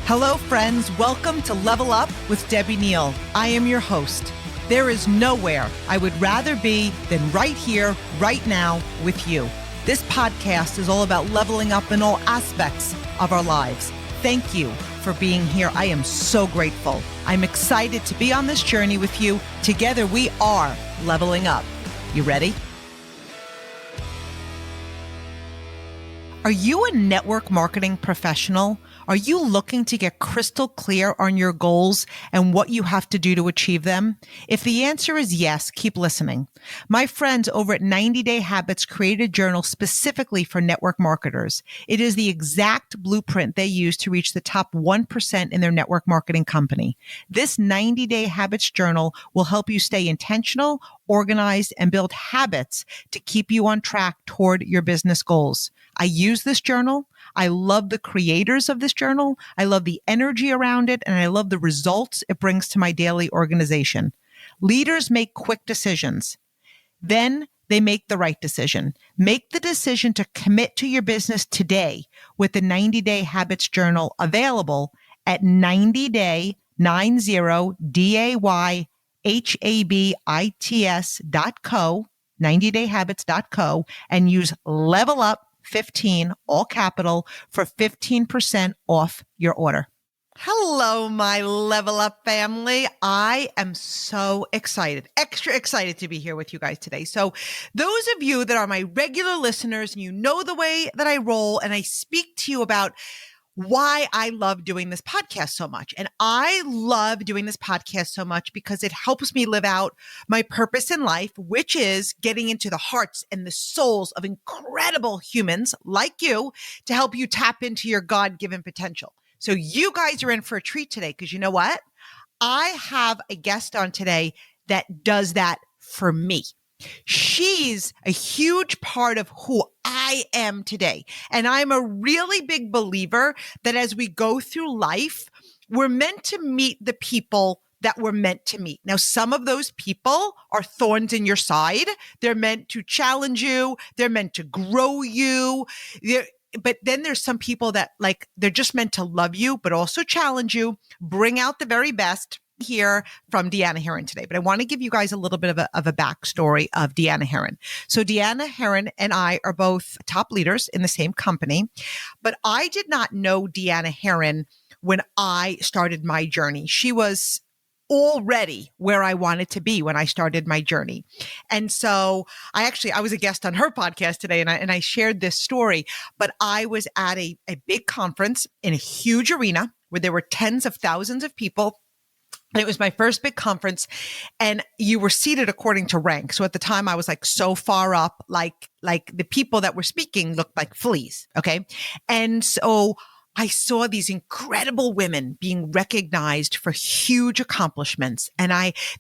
Hello, friends. Welcome to Level Up with Debbie Neal. I am your host. There is nowhere I would rather be than right here, right now with you. This podcast is all about leveling up in all aspects of our lives. Thank you for being here. I am so grateful. I'm excited to be on this journey with you. Together, we are leveling up. You ready? Are you a network marketing professional? Are you looking to get crystal clear on your goals and what you have to do to achieve them? If the answer is yes, keep listening. My friends over at 90 Day Habits created a journal specifically for network marketers. It is the exact blueprint they use to reach the top 1% in their network marketing company. This 90 Day Habits journal will help you stay intentional, organized, and build habits to keep you on track toward your business goals. I use this journal. I love the creators of this journal. I love the energy around it, and I love the results it brings to my daily organization. Leaders make quick decisions. Then they make the right decision. Make the decision to commit to your business today with the 90 Day Habits Journal available at 90day, 90dayhabits.co, 90dayhabits.co, and use Level Up 15, all capital, for 15% off your order. Hello, my Level Up family. I am so excited, extra excited to be here with you guys today. So those of you that are my regular listeners, and you know the way that I roll, and I speak to you about why I love doing this podcast so much. And I love doing this podcast so much because it helps me live out my purpose in life, which is getting into the hearts and the souls of incredible humans like you to help you tap into your God-given potential. So you guys are in for a treat today because you know what? I have a guest on today that does that for me. She's a huge part of who I am today. And I'm a really big believer that as we go through life, we're meant to meet the people that we're meant to meet. Now, some of those people are thorns in your side. They're meant to challenge you. They're meant to grow you. But then there's some people that they're just meant to love you, but also challenge you, bring out the very best. Here from Deanna Herrin today, but I want to give you guys a little bit of a backstory of Deanna Herrin. So Deanna Herrin and I are both top leaders in the same company, but I did not know Deanna Herrin when I started my journey. She was already where I wanted to be when I started my journey. And so I was a guest on her podcast today and I shared this story, but I was at a big conference in a huge arena where there were tens of thousands of people. And it was my first big conference and you were seated according to rank. So at the time I was so far up, like the people that were speaking looked like fleas. Okay. And so I saw these incredible women being recognized for huge accomplishments. And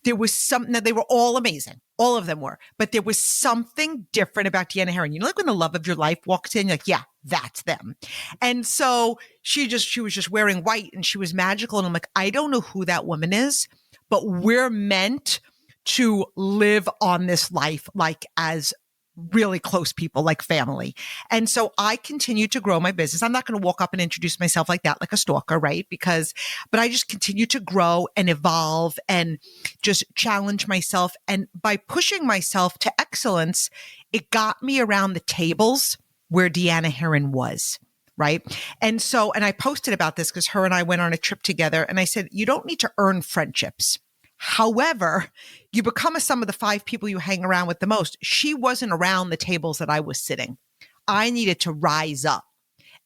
there was something that they were all amazing. All of them were, but there was something different about Deanna Herrin. You know, when the love of your life walks in, you're like, yeah, that's them. And so she was just wearing white and she was magical. And I'm like, I don't know who that woman is, but we're meant to live on this life as really close people, like family. And so I continued to grow my business. I'm not going to walk up and introduce myself like that, like a stalker, right? But I just continued to grow and evolve and just challenge myself. And by pushing myself to excellence, it got me around the tables where Deanna Herrin was. Right. And I posted about this because her and I went on a trip together and I said, you don't need to earn friendships. However, you become a sum of the 5 people you hang around with the most. She wasn't around the tables that I was sitting. I needed to rise up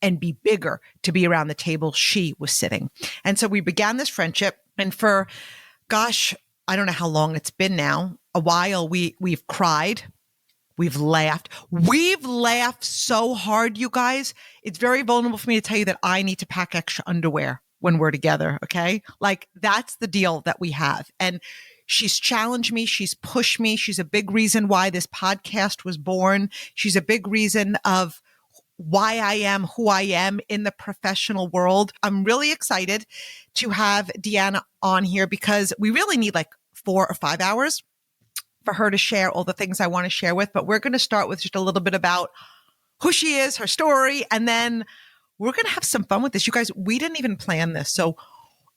and be bigger to be around the table she was sitting. And so we began this friendship. And for, gosh, I don't know how long it's been now, a while, we've cried. We've laughed so hard, you guys. It's very vulnerable for me to tell you that I need to pack extra underwear when we're together. Okay. That's the deal that we have. And she's challenged me. She's pushed me. She's a big reason why this podcast was born. She's a big reason of why I am who I am in the professional world. I'm really excited to have Deanna on here because we really need 4 or 5 hours for her to share all the things I want to share with. But we're going to start with just a little bit about who she is, her story, and then we're going to have some fun with this. You guys, we didn't even plan this. So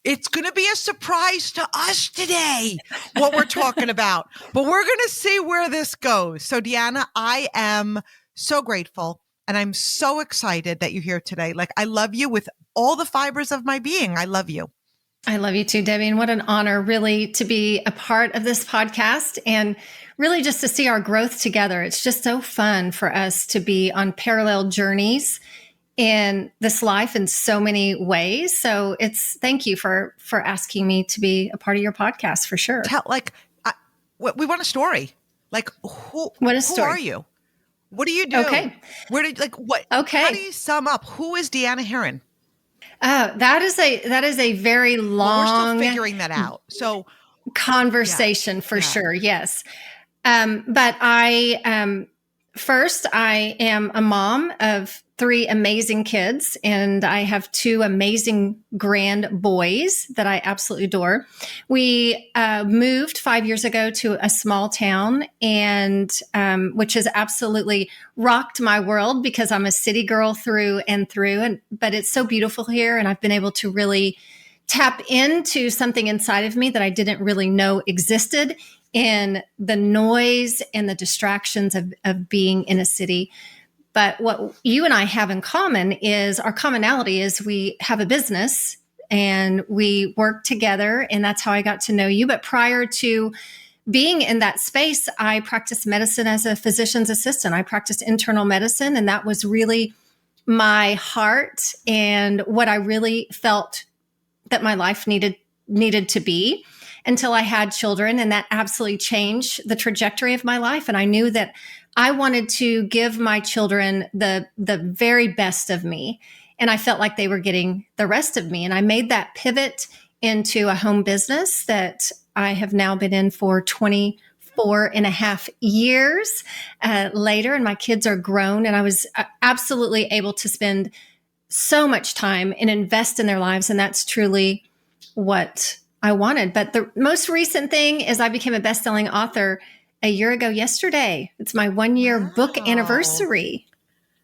it's going to be a surprise to us today, what we're talking about. But we're going to see where this goes. So Deanna, I am so grateful and I'm so excited that you're here today. Like, I love you with all the fibers of my being. I love you. I love you too, Debbie. And what an honor really to be a part of this podcast and really just to see our growth together. It's just so fun for us to be on parallel journeys in this life in so many ways. So thank you for asking me to be a part of your podcast for sure. We want a story. Like, who are you? What do you do? Okay. Okay. How do you sum up? Who is Deanna Herrin? That is a very long, we're still figuring that out. So conversation for sure. Yes. But first I am a mom of 3 amazing kids, and I have 2 amazing grand boys that I absolutely adore. We moved 5 years ago to a small town, and which has absolutely rocked my world because I'm a city girl through and through. But it's so beautiful here, and I've been able to really tap into something inside of me that I didn't really know existed in the noise and the distractions of being in a city. But what you and I have in common is our commonality is we have a business and we work together, and that's how I got to know you. But prior to being in that space, I practiced medicine as a physician's assistant. I practiced internal medicine, and that was really my heart and what I really felt that my life needed to be until I had children. And that absolutely changed the trajectory of my life. And I knew that I wanted to give my children the very best of me. And I felt like they were getting the rest of me. And I made that pivot into a home business that I have now been in for 24 and a half years later. And my kids are grown, and I was absolutely able to spend so much time and invest in their lives. And that's truly what I wanted. But the most recent thing is I became a best-selling author a year ago yesterday. It's my 1-year book anniversary.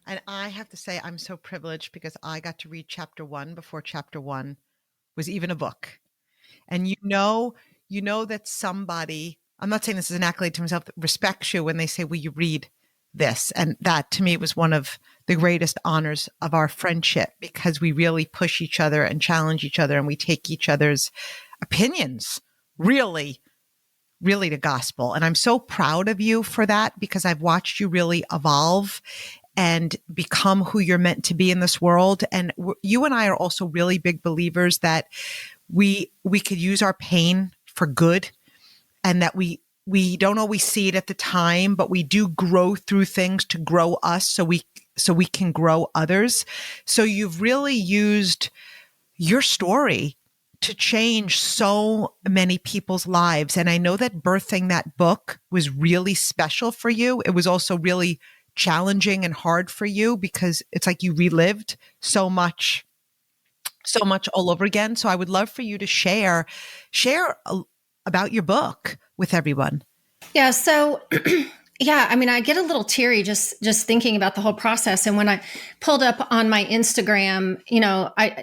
And I have to say, I'm so privileged because I got to read chapter 1 before chapter 1 was even a book. And you know that somebody, I'm not saying this is an accolade to myself, respects you when they say, will you read this? And that to me was one of the greatest honors of our friendship, because we really push each other and challenge each other, and we take each other's opinions really to gospel. And I'm so proud of you for that, because I've watched you really evolve and become who you're meant to be in this world. And you and I are also really big believers that we could use our pain for good, and that we don't always see it at the time, but we do grow through things to grow us so we can grow others. So you've really used your story to change so many people's lives. And I know that birthing that book was really special for you. It was also really challenging and hard for you, because it's like you relived so much all over again. So I would love for you to share about your book with everyone. Yeah. So yeah, I mean, I get a little teary just thinking about the whole process. And when I pulled up on my Instagram,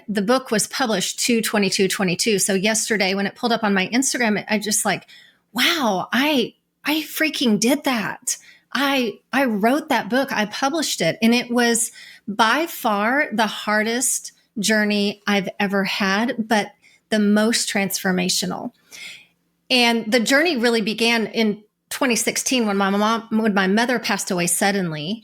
the book was published 2/22/22. So yesterday when it pulled up on my Instagram, I just like, wow, I freaking did that. I wrote that book. I published it. And it was by far the hardest journey I've ever had, but the most transformational. And the journey really began in 2016 when my mother passed away suddenly.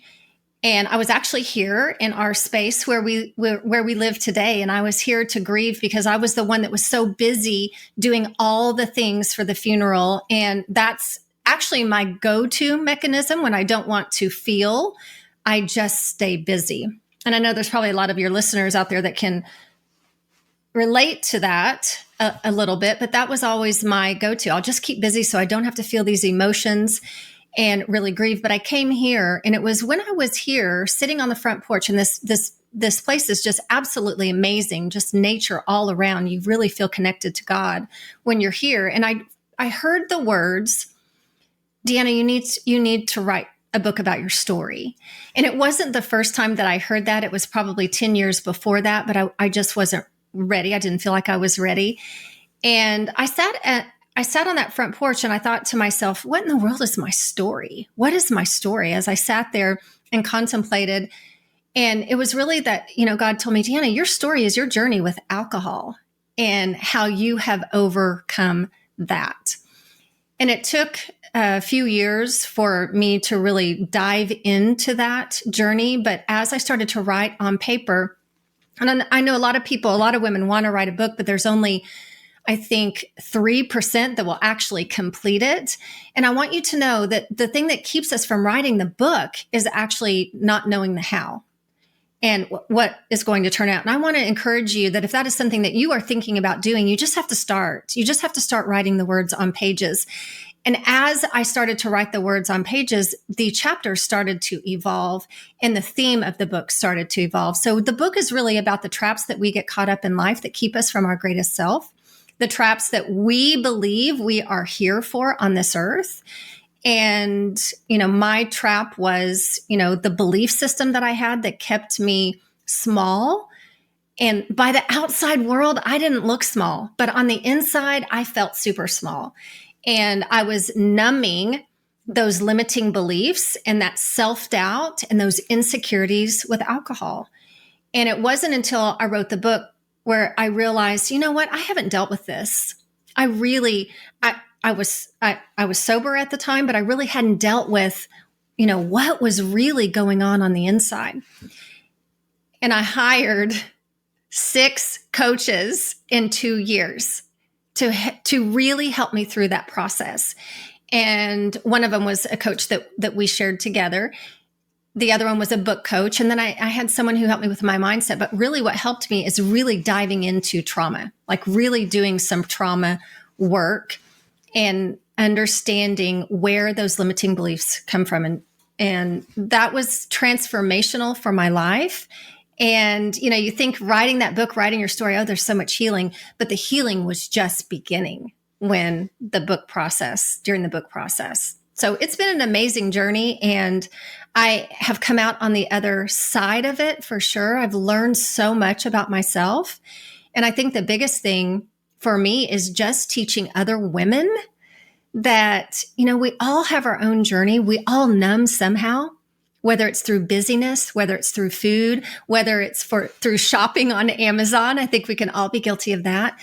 And I was actually here in our space where we live today. And I was here to grieve because I was the one that was so busy doing all the things for the funeral. And that's actually my go-to mechanism when I don't want to feel. I just stay busy. And I know there's probably a lot of your listeners out there that can relate to that a little bit, but that was always my go-to. I'll just keep busy so I don't have to feel these emotions and really grieve. But I came here, and it was when I was here sitting on the front porch, and this place is just absolutely amazing, just nature all around. You really feel connected to God when you're here. And I heard the words, Deanna, you need to write a book about your story. And it wasn't the first time that I heard that. It was probably 10 years before that, but I just wasn't ready. I didn't feel like I was ready. And I sat on that front porch and I thought to myself, what in the world is my story? What is my story? As I sat there and contemplated, and it was really that, God told me, Deanna, your story is your journey with alcohol and how you have overcome that. And it took a few years for me to really dive into that journey. But as I started to write on paper, and I know a lot of women want to write a book, but there's only, I think, 3% that will actually complete it. And I want you to know that the thing that keeps us from writing the book is actually not knowing the how and what is going to turn out. And I want to encourage you that if that is something that you are thinking about doing, you just have to start. You just have to start writing the words on pages. And as I started to write the words on pages, the chapters started to evolve and the theme of the book started to evolve. So the book is really about the traps that we get caught up in life that keep us from our greatest self, the traps that we believe we are here for on this earth. And, my trap was, the belief system that I had that kept me small. And by the outside world, I didn't look small, but on the inside, I felt super small. And I was numbing those limiting beliefs and that self-doubt and those insecurities with alcohol. And it wasn't until I wrote the book where I realized, you know what, I haven't dealt with this. I was sober at the time, but I really hadn't dealt with, what was really going on the inside. And I hired 6 coaches in 2 years to really help me through that process. And one of them was a coach that we shared together. The other one was a book coach. And then I had someone who helped me with my mindset. But really what helped me is really diving into trauma, like really doing some trauma work and understanding where those limiting beliefs come from. And that was transformational for my life. And, you think writing that book, writing your story, oh, there's so much healing, but the healing was just beginning during the book process. So it's been an amazing journey and I have come out on the other side of it for sure. I've learned so much about myself. And I think the biggest thing for me is just teaching other women that, we all have our own journey. We all numb somehow. Whether it's through busyness, whether it's through food, whether it's through shopping on Amazon. I think we can all be guilty of that.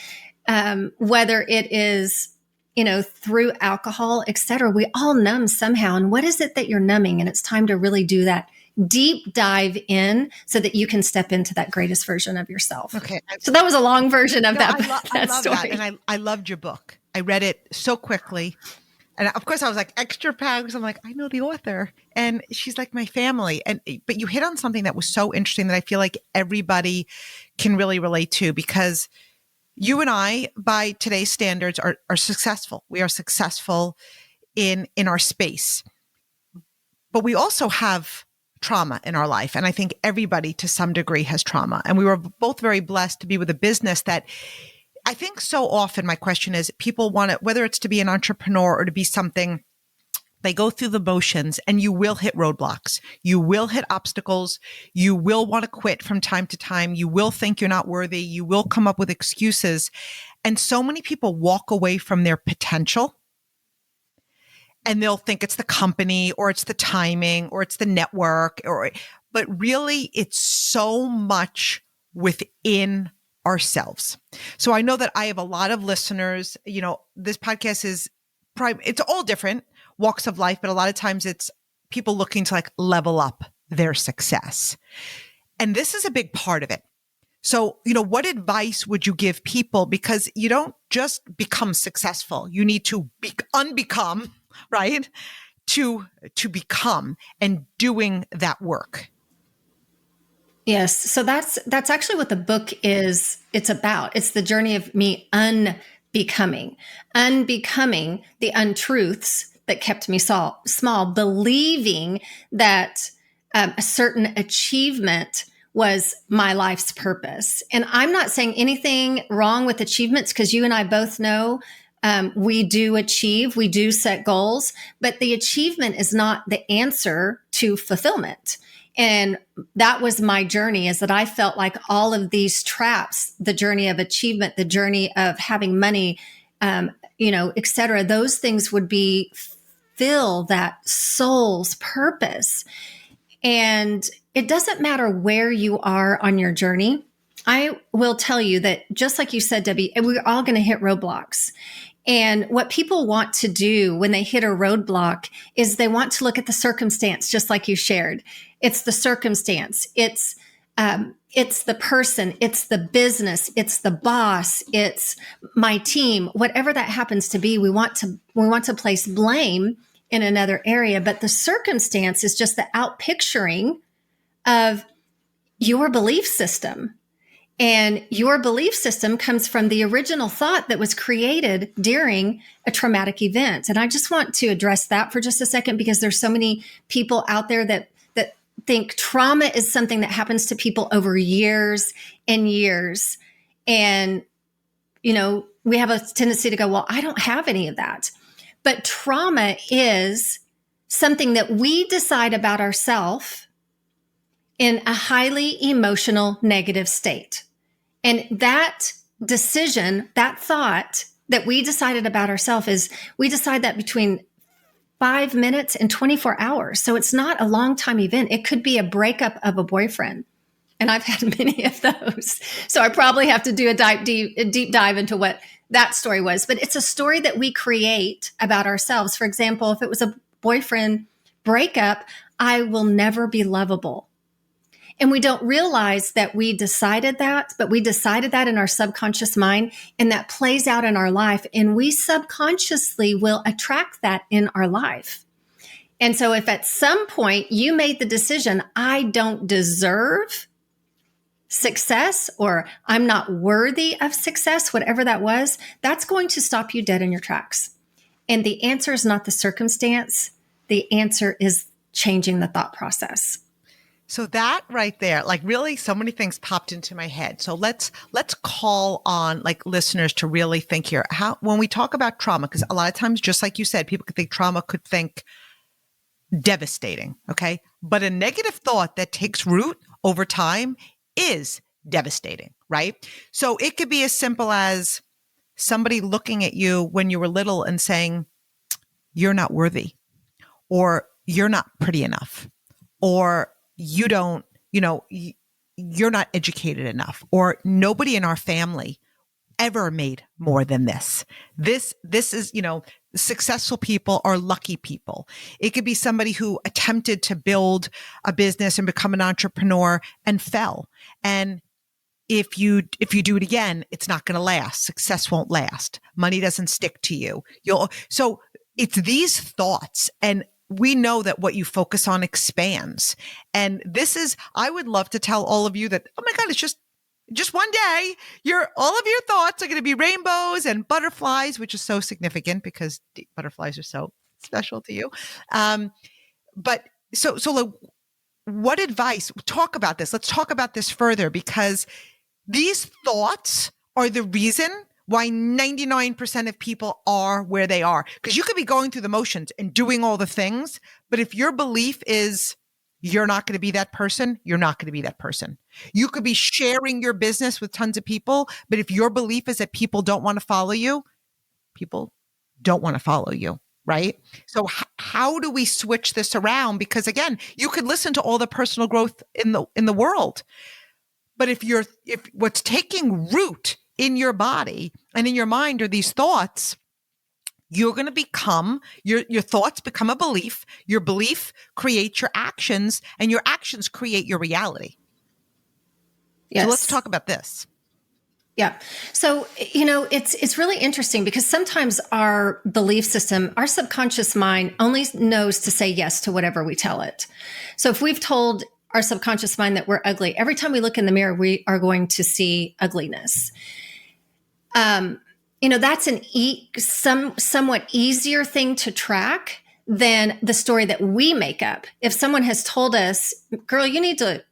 Whether it is, through alcohol, et cetera, we all numb somehow. And what is it that you're numbing? And it's time to really do that deep dive in so that you can step into that greatest version of yourself. Okay. So that was a long version of that story. That. And I loved your book. I read it so quickly. And of course I was like extra proud because I'm like, I know the author and she's like my family. But you hit on something that was so interesting that I feel like everybody can really relate to because you and I, by today's standards, are successful. We are successful in our space, but we also have trauma in our life. And I think everybody to some degree has trauma. And we were both very blessed to be with a business that I think so often my question is people want to, whether it's to be an entrepreneur or to be something, they go through the motions and you will hit roadblocks. You will hit obstacles. You will want to quit from time to time. You will think you're not worthy. You will come up with excuses. And so many people walk away from their potential and they'll think it's the company or it's the timing or it's the network but really it's so much within ourselves. So I know that I have a lot of listeners, this podcast is it's all different walks of life, but a lot of times it's people looking to like level up their success. And this is a big part of it. So, what advice would you give people? Because you don't just become successful. You need to unbecome, right? To become and doing that work. Yes. So that's actually what the book is. It's about. It's the journey of me unbecoming the untruths that kept me small, believing that a certain achievement was my life's purpose. And I'm not saying anything wrong with achievements because you and I both know We do achieve, we do set goals, but the achievement is not the answer to fulfillment. And that was my journey, is that I felt like all of these traps, the journey of achievement, the journey of having money, et cetera, those things would be fill that soul's purpose. And it doesn't matter where you are on your journey. I will tell you that, just like you said, Debbie, we're all going to hit roadblocks. And what people want to do when they hit a roadblock is they want to look at the circumstance, just like you shared. It's the circumstance. It's the person. It's the business. It's the boss. It's my team. Whatever that happens to be, we want to place blame in another area. But the circumstance is just the outpicturing of your belief system. And your belief system comes from the original thought that was created during a traumatic event. And I just want to address that for just a second, because there's so many people out there that think trauma is something that happens to people over years and years. And, we have a tendency to go, well, I don't have any of that. But trauma is something that we decide about ourselves in a highly emotional, negative state. And that decision, that thought that we decided about ourselves, is we decide that between 5 minutes and 24 hours. So it's not a long time event. It could be a breakup of a boyfriend. And I've had many of those. So I probably have to do a deep dive into what that story was. But it's a story that we create about ourselves. For example, if it was a boyfriend breakup, I will never be lovable. And we don't realize that we decided that, but we decided that in our subconscious mind, and that plays out in our life. And we subconsciously will attract that in our life. And so if at some point you made the decision, I don't deserve success, or I'm not worthy of success, whatever that was, that's going to stop you dead in your tracks. And the answer is not the circumstance. The answer is changing the thought process. So that right there, like really so many things popped into my head. So let's call on like listeners to really think here. When we talk about trauma, because a lot of times, just like you said, people could think trauma, could think devastating. Okay. But a negative thought that takes root over time is devastating, right? So it could be as simple as somebody looking at you when you were little and saying, you're not worthy, or you're not pretty enough, or you don't, you're not educated enough, or nobody in our family ever made more than this. This is, successful people are lucky people. It could be somebody who attempted to build a business and become an entrepreneur and fell. And if you do it again, it's not going to last. Success won't last. Money doesn't stick to you. So it's these thoughts, and we know that what you focus on expands. And I would love to tell all of you that, oh my God, it's just one day, all of your thoughts are going to be rainbows and butterflies, which is so significant because butterflies are so special to you. But what advice, talk about this. Let's talk about this further, because these thoughts are the reason why 99% of people are where they are. Because you could be going through the motions and doing all the things, but if your belief is you're not going to be that person, you're not going to be that person. You could be sharing your business with tons of people, but if your belief is that people don't want to follow you, people don't want to follow you, right? So how do we switch this around? Because again, you could listen to all the personal growth in the world, but if what's taking root in your body and in your mind are these thoughts, you're going to become, your thoughts become a belief. Your belief creates your actions, and your actions create your reality. Yes. So let's talk about this. Yeah. So, it's really interesting because sometimes our belief system, our subconscious mind only knows to say yes to whatever we tell it. So if we've told our subconscious mind that we're ugly, every time we look in the mirror, we are going to see ugliness. That's somewhat easier thing to track than the story that we make up. If someone has told us, girl, you need to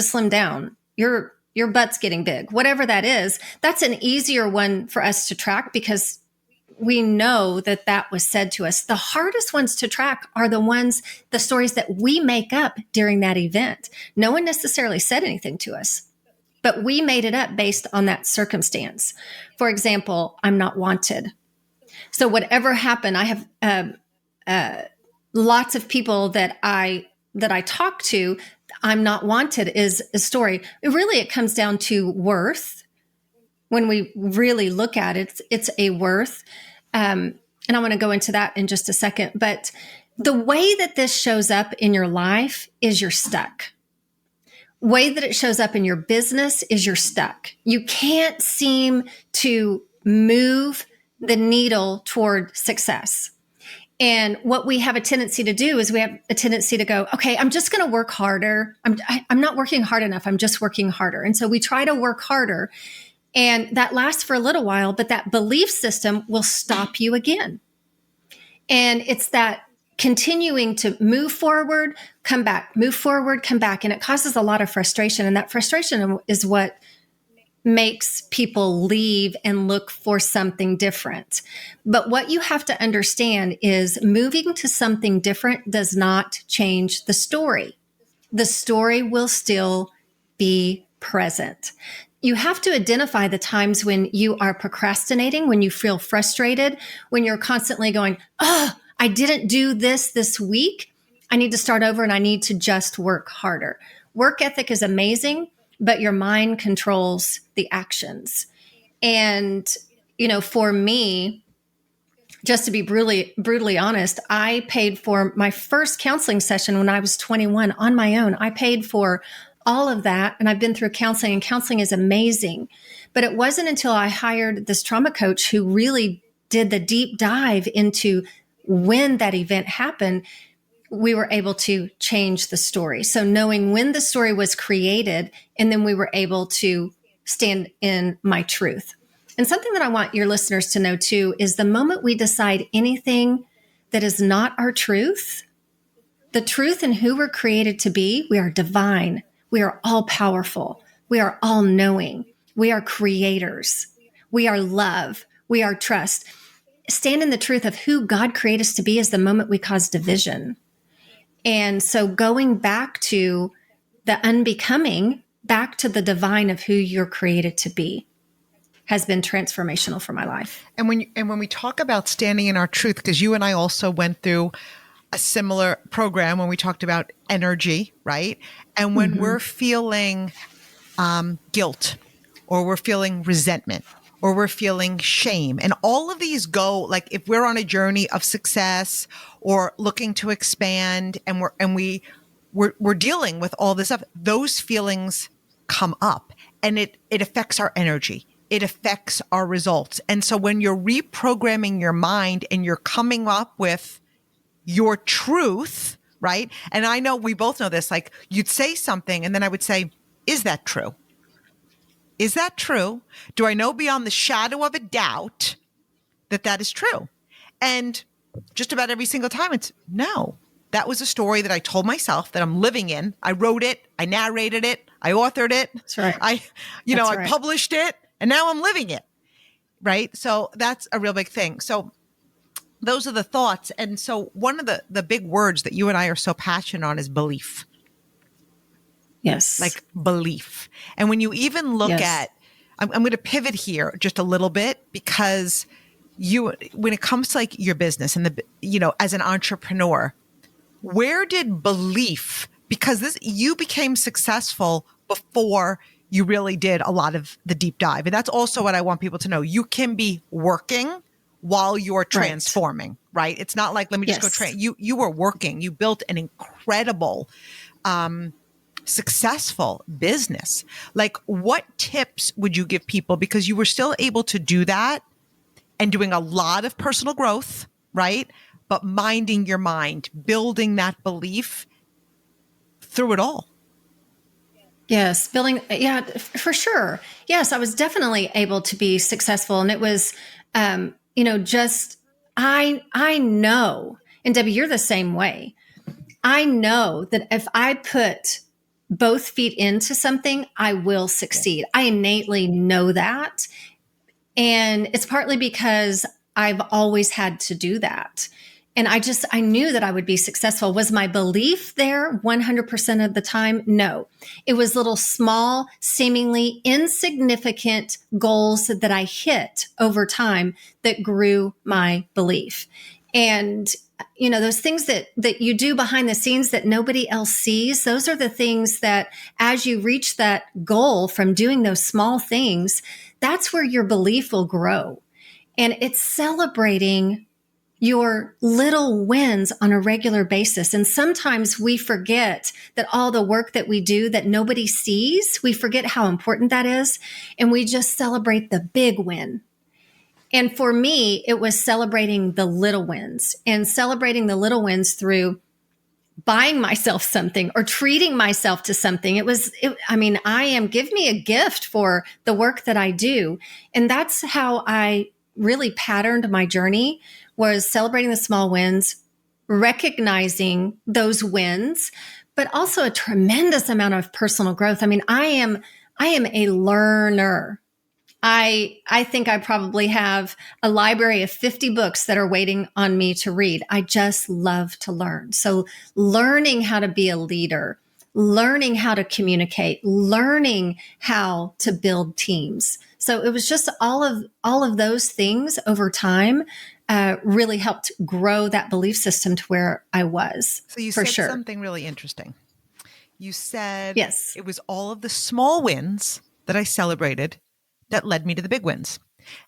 slim down. Your butt's getting big, whatever that is, that's an easier one for us to track because we know that that was said to us. The hardest ones to track are the stories that we make up during that event. No one necessarily said anything to us, but we made it up based on that circumstance. For example, I'm not wanted. So whatever happened, I have lots of people that I talk to. I'm not wanted is a story. It comes down to worth. When we really look at it, it's a worth. And I want to go into that in just a second. But the way that this shows up in your life is you're stuck. Way that it shows up in your business is you're stuck. You can't seem to move the needle toward success. And what we have a tendency to do is we have a tendency to go, okay, I'm just going to work harder. I'm not working hard enough. I'm just working harder. And so we try to work harder, and that lasts for a little while, but that belief system will stop you again. And it's that continuing to move forward, come back, move forward, come back. And it causes a lot of frustration. And that frustration is what makes people leave and look for something different. But what you have to understand is moving to something different does not change the story. The story will still be present. You have to identify the times when you are procrastinating, when you feel frustrated, when you're constantly going, oh, I didn't do this week. I need to start over and I need to just work harder. Work ethic is amazing, but your mind controls the actions. And, for me, just to be brutally honest, I paid for my first counseling session when I was 21 on my own. I paid for all of that. And I've been through counseling, and counseling is amazing. But it wasn't until I hired this trauma coach who really did the deep dive into when that event happened, we were able to change the story. So knowing when the story was created, and then we were able to stand in my truth. And something that I want your listeners to know too is the moment we decide anything that is not our truth, the truth and who we're created to be, we are divine. We are all powerful. We are all knowing. We are creators. We are love. We are trust. Stand in the truth of who God created us to be is the moment we cause division. And so going back to the unbecoming, back to the divine of who you're created to be, has been transformational for my life. And when we talk about standing in our truth, because you and I also went through a similar program when we talked about energy, right? And when we're feeling guilt, or we're feeling resentment, or we're feeling shame, and all of these go, like if we're on a journey of success or looking to expand, and we're dealing with all this stuff, those feelings come up, and it affects our energy. It affects our results. And so when you're reprogramming your mind and you're coming up with your truth, right? And I know we both know this, like you'd say something and then I would say, is that true? Is that true? Do I know beyond the shadow of a doubt that that is true? And just about every single time it's no. That was a story that I told myself that I'm living in. I wrote it. I narrated it. I authored it. That's right. I published it, and now I'm living it. Right. So that's a real big thing. So those are the thoughts. And so one of the big words that you and I are so passionate on is belief. Yes. Like belief. And when you even look at, I'm going to pivot here just a little bit, because when it comes to like your business and as an entrepreneur, where did belief, because you became successful before you really did a lot of the deep dive. And that's also what I want people to know. You can be working while you're transforming, right? It's not like, let me just go train. You were working. You built an incredible, successful business. Like, what tips would you give people? Because you were still able to do that and doing a lot of personal growth, right? But minding your mind, building that belief through it all. Yes, building. Yeah, for sure. Yes, I was definitely able to be successful. And it was, just, I know, and Debbie, you're the same way. I know that if I put both feet into something, I will succeed. I innately know that. And it's partly because I've always had to do that. And I knew that I would be successful. Was my belief there 100% of the time? No. It was little small, seemingly insignificant goals that I hit over time that grew my belief. And, those things that you do behind the scenes that nobody else sees, those are the things that as you reach that goal from doing those small things, that's where your belief will grow. And it's celebrating your little wins on a regular basis. And sometimes we forget that all the work that we do that nobody sees, we forget how important that is. And we just celebrate the big win. And for me, it was celebrating the little wins and celebrating the little wins through buying myself something or treating myself to something. Give me a gift for the work that I do. And that's how I really patterned my journey, was celebrating the small wins, recognizing those wins, but also a tremendous amount of personal growth. I am a learner. I think I probably have a library of 50 books that are waiting on me to read. I just love to learn. So learning how to be a leader, learning how to communicate, learning how to build teams. So it was just all of those things over time really helped grow that belief system to where I was. So you for said sure. something really interesting. You said Yes. It was all of the small wins that I celebrated that led me to the big wins.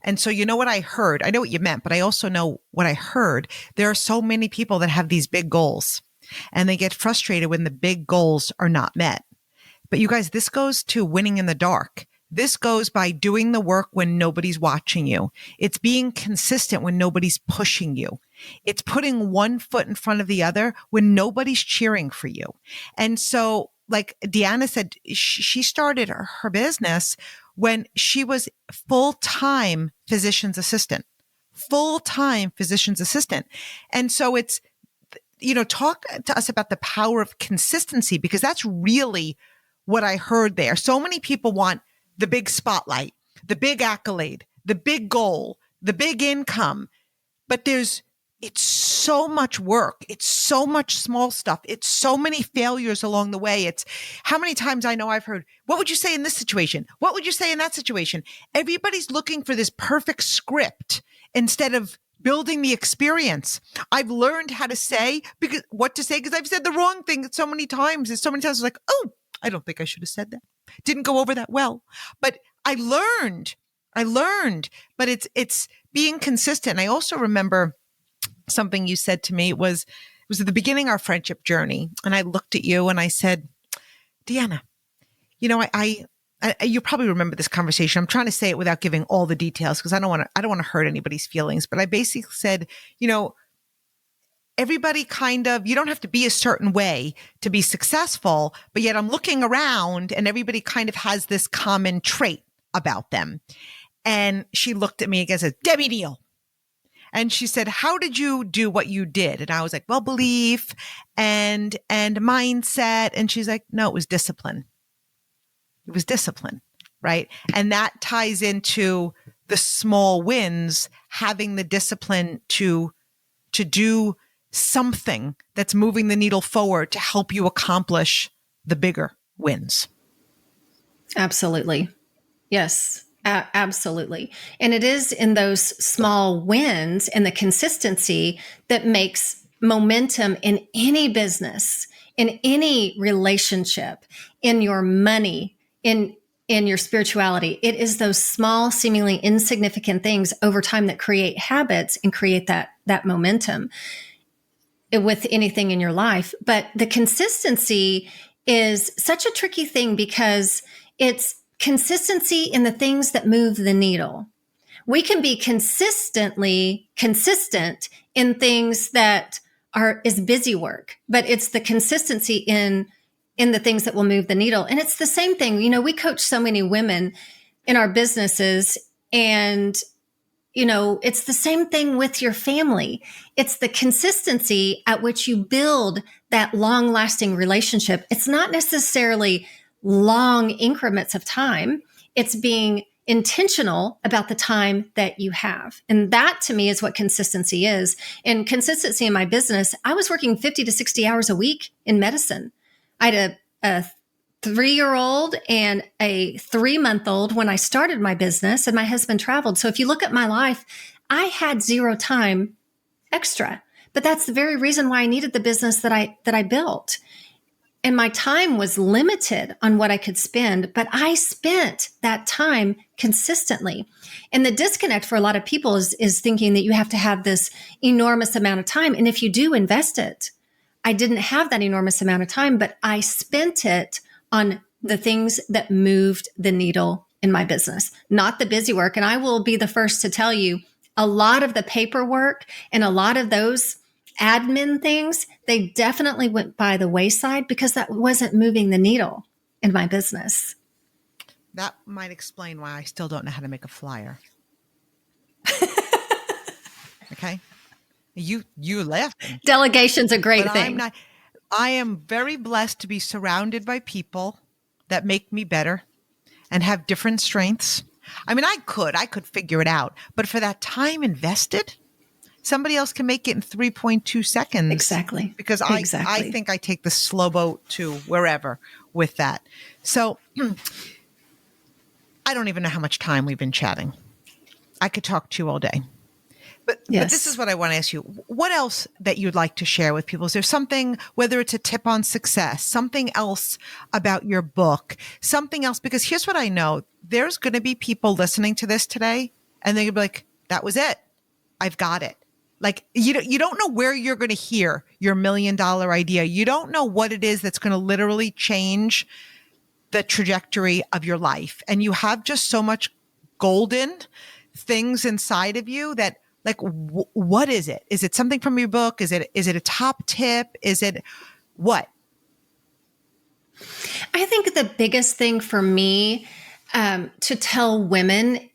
And so you know what I heard? I know what you meant, but I also know what I heard. There are so many people that have these big goals and they get frustrated when the big goals are not met. But you guys, this goes to winning in the dark. This goes by doing the work when nobody's watching you. It's being consistent when nobody's pushing you. It's putting one foot in front of the other when nobody's cheering for you. And so, like Deanna said, she started her business when she was full-time physician's assistant. And so it's, talk to us about the power of consistency, because that's really what I heard there. So many people want the big spotlight, the big accolade, the big goal, the big income, but it's so much work. It's so much small stuff. It's so many failures along the way. It's how many times I know I've heard, what would you say in this situation? What would you say in that situation? Everybody's looking for this perfect script instead of building the experience. I've learned how to say what to say because I've said the wrong thing so many times. And so many times I was like, oh, I don't think I should have said that. Didn't go over that well. But I learned, but it's being consistent. I also remember something you said to me. It was at the beginning of our friendship journey. And I looked at you and I said, Deanna, you probably remember this conversation. I'm trying to say it without giving all the details because I don't want to hurt anybody's feelings. But I basically said, everybody you don't have to be a certain way to be successful, but yet I'm looking around and everybody kind of has this common trait about them. And she looked at me again and said, Debbie Neal. And she said, how did you do what you did? And I was like, well, belief and mindset. And she's like, no, it was discipline. It was discipline, right? And that ties into the small wins, having the discipline to do something that's moving the needle forward to help you accomplish the bigger wins. Absolutely. Yes. Absolutely. And it is in those small wins and the consistency that makes momentum in any business, in any relationship, in your money, in your spirituality. It is those small, seemingly insignificant things over time that create habits and create that momentum with anything in your life. But the consistency is such a tricky thing because it's consistency in the things that move the needle. We can be consistently consistent in things that is busy work, but it's the consistency in the things that will move the needle. And it's the same thing. We coach so many women in our businesses, and it's the same thing with your family. It's the consistency at which you build that long-lasting relationship. It's not necessarily long increments of time. It's being intentional about the time that you have. And that to me is what consistency is. And consistency in my business, I was working 50 to 60 hours a week in medicine. I had a 3-year-old and a 3-month-old when I started my business, and my husband traveled. So if you look at my life, I had 0 time extra, but that's the very reason why I needed the business that I built. And my time was limited on what I could spend, but I spent that time consistently. And the disconnect for a lot of people is thinking that you have to have this enormous amount of time. And if you do, invest it. I didn't have that enormous amount of time, but I spent it on the things that moved the needle in my business, not the busy work. And I will be the first to tell you, a lot of the paperwork and a lot of those admin things, they definitely went by the wayside because that wasn't moving the needle in my business. That might explain why I still don't know how to make a flyer. Okay. You laughing. Delegation's a great thing. I am very blessed to be surrounded by people that make me better and have different strengths. I mean, I could figure it out, but for that time invested, somebody else can make it in 3.2 seconds. Exactly. Because I think I take the slow boat to wherever with that. So I don't even know how much time we've been chatting. I could talk to you all day. But this is what I want to ask you. What else that you'd like to share with people? Is there something, whether it's a tip on success, something else about your book, something else? Because here's what I know. There's going to be people listening to this today and they're going to be like, that was it. I've got it. Like, you don't know where you're going to hear your $1 million idea. You don't know what it is that's going to literally change the trajectory of your life. And you have just so much golden things inside of you that, like, what is it? Is it something from your book? Is it a top tip? Is it what? I think the biggest thing for me to tell women,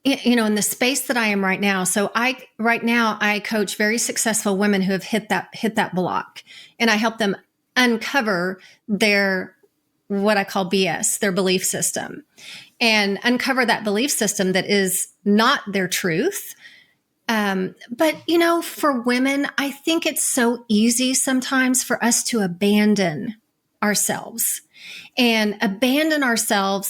in the space that I am right now. So right now I coach very successful women who have hit that block, and I help them uncover their, what I call BS, their belief system, and uncover that belief system that is not their truth. But for women, I think it's so easy sometimes for us to abandon ourselves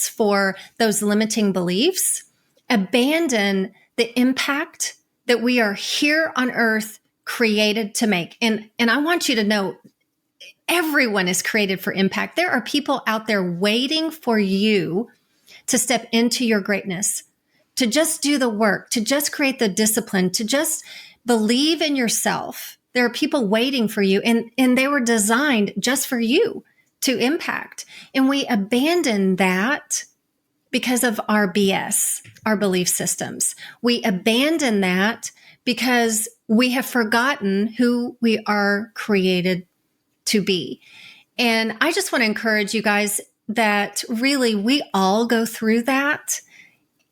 for those limiting beliefs, abandon the impact that we are here on earth created to make. And I want you to know, everyone is created for impact. There are people out there waiting for you to step into your greatness, to just do the work, to just create the discipline, to just believe in yourself. There are people waiting for you, and they were designed just for you to impact. And we abandon that because of our BS, our belief systems. We abandon that because we have forgotten who we are created to be. And I just want to encourage you guys that really we all go through that.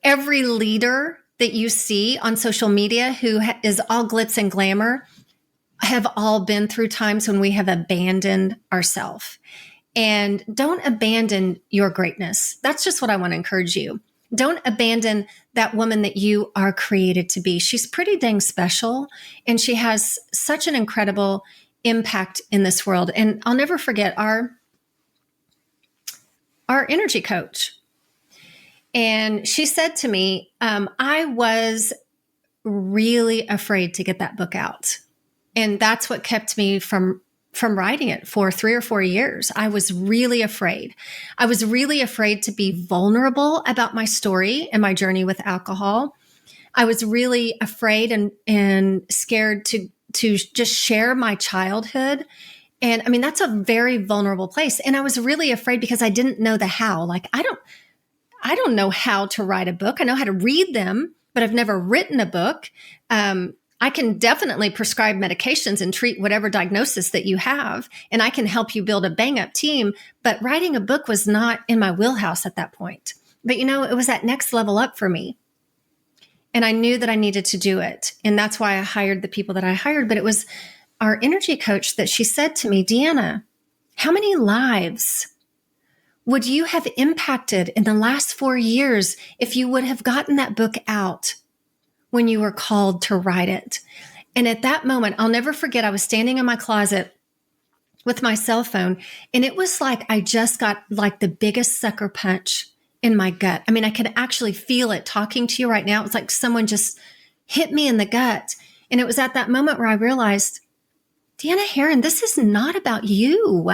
Every leader that you see on social media who is all glitz and glamour have all been through times when we have abandoned ourselves. And don't abandon your greatness. That's just what I want to encourage you. Don't abandon that woman that you are created to be. She's pretty dang special, and she has such an incredible impact in this world. And I'll never forget our energy coach. And she said to me, I was really afraid to get that book out. And that's what kept me from writing it for 3 or 4 years. I was really afraid. I was really afraid to be vulnerable about my story and my journey with alcohol. I was really afraid and scared to just share my childhood. And I mean, that's a very vulnerable place. And I was really afraid because I didn't know the how. Like, I don't know how to write a book. I know how to read them, but I've never written a book. I can definitely prescribe medications and treat whatever diagnosis that you have, and I can help you build a bang-up team. But writing a book was not in my wheelhouse at that point. But it was that next level up for me. And I knew that I needed to do it. And that's why I hired the people that I hired. But it was our energy coach that she said to me, Deanna, how many lives would you have impacted in the last 4 years if you would have gotten that book out when you were called to write it? And at that moment, I'll never forget, I was standing in my closet with my cell phone, and it was like I just got like the biggest sucker punch in my gut. I mean, I could actually feel it talking to you right now. It was like someone just hit me in the gut. And it was at that moment where I realized, Deanna Herrin, this is not about you.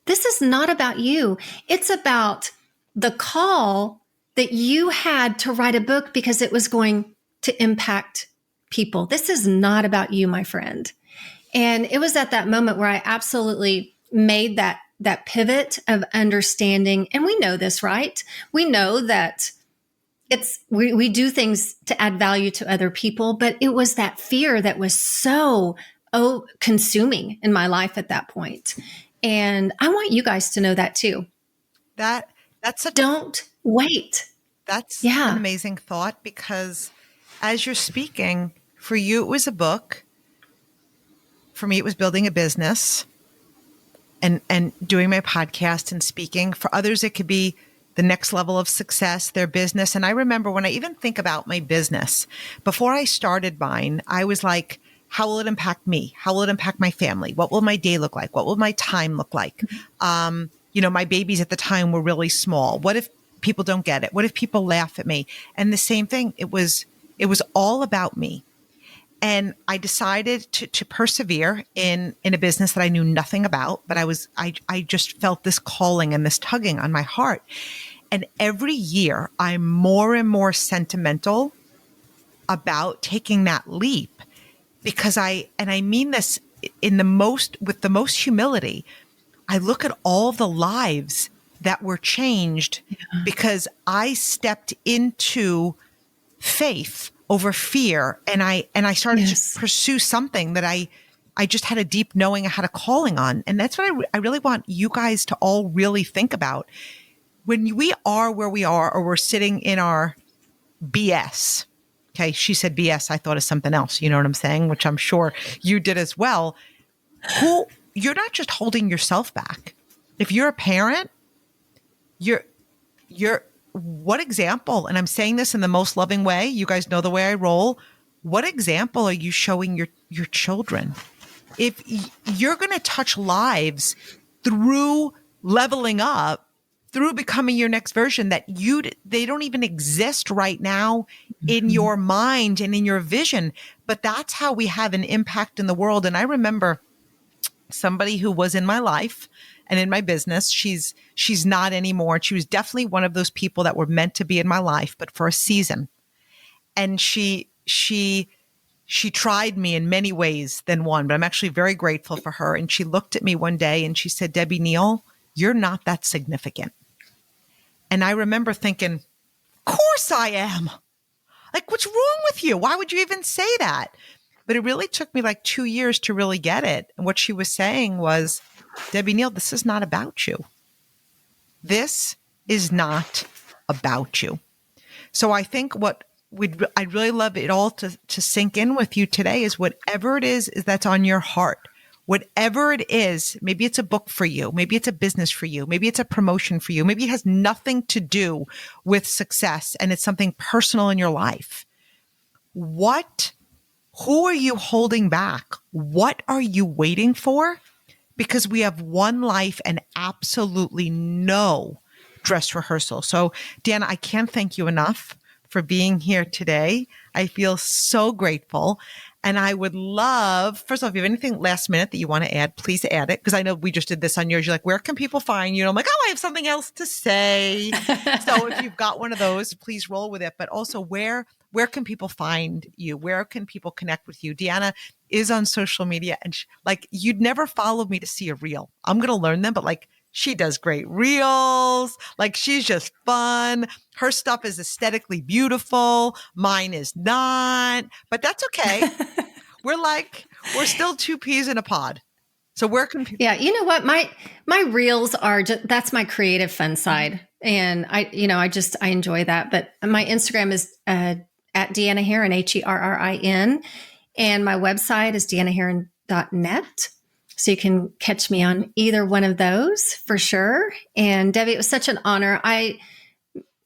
This is not about you. It's about the call that you had to write a book because it was going to impact people. This is not about you, my friend. And it was at that moment where I absolutely made that pivot of understanding. And we know this, right? We know that we do things to add value to other people, but it was that fear that was so consuming in my life at that point. And I want you guys to know that too. Don't wait. That's an amazing thought, because as you're speaking, for you, it was a book. For me, it was building a business and doing my podcast and speaking. For others, it could be the next level of success, their business. And I remember when I even think about my business, before I started mine, I was like, how will it impact me? How will it impact my family? What will my day look like? What will my time look like? My babies at the time were really small. What if people don't get it? What if people laugh at me? And the same thing, it was all about me. And I decided to persevere in a business that I knew nothing about, but I just felt this calling and this tugging on my heart. And every year I'm more and more sentimental about taking that leap, because I mean this with the most humility. I look at all the lives that were changed because I stepped into faith over fear. And I started to pursue something that I just had a deep knowing, I had a calling on. And that's what I really want you guys to all really think about. When we are where we are, or we're sitting in our BS, okay, she said BS, I thought of something else, you know what I'm saying? Which I'm sure you did as well. You're not just holding yourself back. If you're a parent, you're what example, and I'm saying this in the most loving way, you guys know the way I roll, what example are you showing your children? If you're going to touch lives through leveling up, through becoming your next version that they don't even exist right now in your mind and in your vision, but that's how we have an impact in the world. And I remember somebody who was in my life and in my business, she's not anymore. She was definitely one of those people that were meant to be in my life, but for a season. And she tried me in many ways than one, but I'm actually very grateful for her. And she looked at me one day and she said, Debbie Neal, you're not that significant. And I remember thinking, of course I am. Like, what's wrong with you? Why would you even say that? But it really took me like 2 years to really get it. And what she was saying was, Debbie Neal, this is not about you. This is not about you. So I think I'd really love it all to sink in with you today is whatever it is that's on your heart. Whatever it is, maybe it's a book for you, maybe it's a business for you, maybe it's a promotion for you, maybe it has nothing to do with success and it's something personal in your life. Who are you holding back? What are you waiting for? Because we have one life and absolutely no dress rehearsal. So, Deanna, I can't thank you enough for being here today. I feel so grateful. And I would love, first of all, if you have anything last minute that you want to add, please add it. Because I know we just did this on yours. You're like, where can people find you? And I'm like, oh, I have something else to say. So if you've got one of those, please roll with it. But also, where can people find you? Where can people connect with you? Deanna is on social media. And you'd never follow me to see a reel. I'm going to learn them, but she does great reels. She's just fun. Her stuff is aesthetically beautiful. Mine is not, but that's okay. We're still two peas in a pod. So where can people? Yeah. You know what? My reels are that's my creative fun side. And I enjoy that, but my Instagram is, at Deanna Herrin, Herrin. And my website is deannaherrin.net. So you can catch me on either one of those for sure. And Debbie, it was such an honor.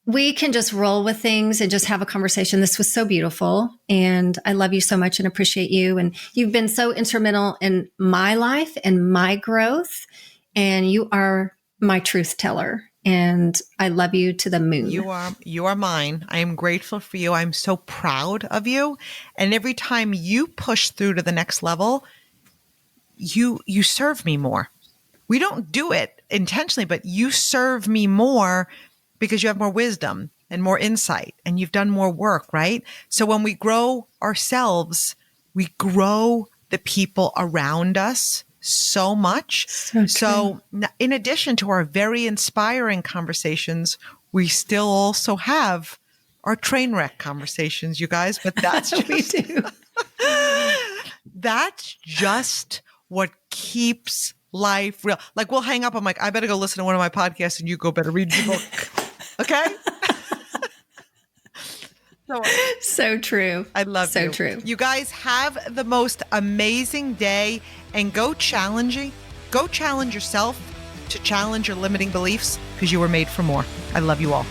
We can just roll with things and just have a conversation. This was so beautiful. And I love you so much and appreciate you. And you've been so instrumental in my life and my growth. And you are my truth teller. And I love you to the moon. You are mine. I am grateful for you. I'm so proud of you. And every time you push through to the next level, you serve me more. We don't do it intentionally, but you serve me more because you have more wisdom and more insight and you've done more work, right? So when we grow ourselves, we grow the people around us so much. So in addition to our very inspiring conversations, we still also have our train wreck conversations, you guys, but that's just, we do. That's just what keeps life real. Like we'll hang up. I'm like, I better go listen to one of my podcasts and you go better read your book. Okay. So true. I love you. So true. You guys have the most amazing day and go challenge yourself to challenge your limiting beliefs because you were made for more. I love you all.